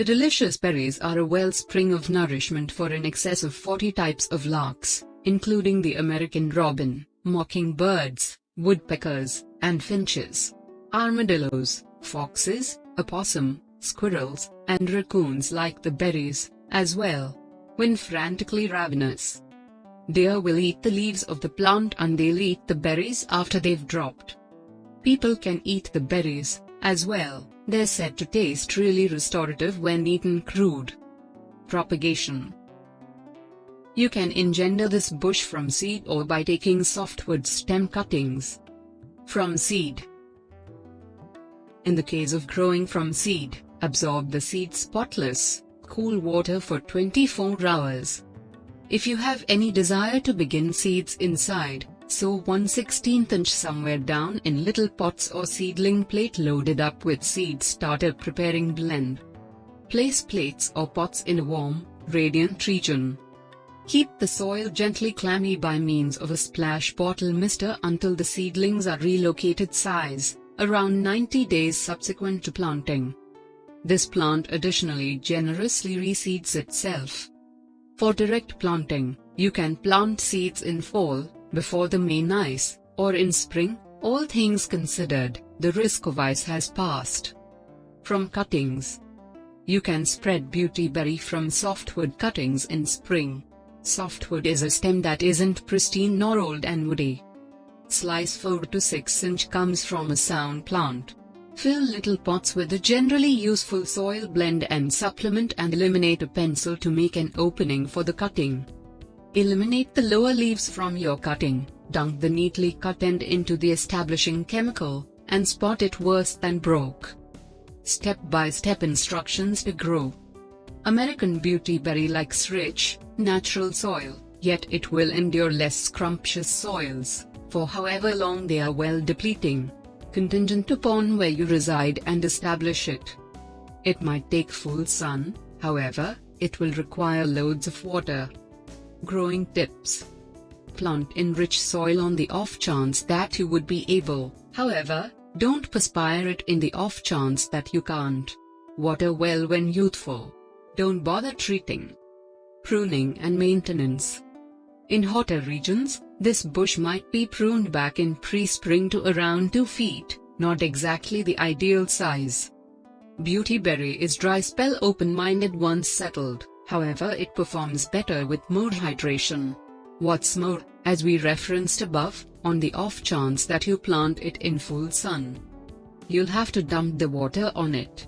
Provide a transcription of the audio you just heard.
The delicious berries are a wellspring of nourishment for in excess of 40 types of larks, including the American robin, mockingbirds, woodpeckers, and finches. Armadillos, foxes, opossum, squirrels, and raccoons like the berries, as well. When frantically ravenous, deer will eat the leaves of the plant and they'll eat the berries after they've dropped. People can eat the berries, as well. They're said to taste really restorative when eaten crude. Propagation. You can engender this bush from seed or by taking softwood stem cuttings from seed. In the case of growing from seed, absorb the seed spotless, cool water for 24 hours. If you have any desire to begin seeds inside, sow 1/16 inch somewhere down in little pots or seedling plate loaded up with seed starter preparing blend. Place plates or pots in a warm, radiant region. Keep the soil gently clammy by means of a splash bottle mister until the seedlings are relocated size, around 90 days subsequent to planting. This plant additionally generously reseeds itself. For direct planting, you can plant seeds in fall, before the main ice, or in spring. All things considered, the risk of ice has passed. From cuttings, you can spread beautyberry from softwood cuttings in spring. Softwood is a stem that isn't pristine nor old and woody. Slice 4 to 6 inch comes from a sound plant. Fill little pots with a generally useful soil blend and supplement and eliminate a pencil to make an opening for the cutting. Eliminate the lower leaves from your cutting, dunk the neatly cut end into the establishing chemical, and spot it worse than broke. Step-by-step instructions to grow. American beautyberry likes rich, natural soil, yet it will endure less scrumptious soils, for however long they are well depleting, contingent upon where you reside and establish it. It might take full sun, however, it will require loads of water. Growing tips. Plant in rich soil on the off chance that you would be able, however, don't perspire it in the off chance that you can't. Water well when youthful. Don't bother treating. Pruning and maintenance. In hotter regions, this bush might be pruned back in pre-spring to around 2 feet, not exactly the ideal size. Beautyberry is dry spell open-minded once settled, however it performs better with more hydration. What's more, as we referenced above, on the off chance that you plant it in full sun, you'll have to dump the water on it.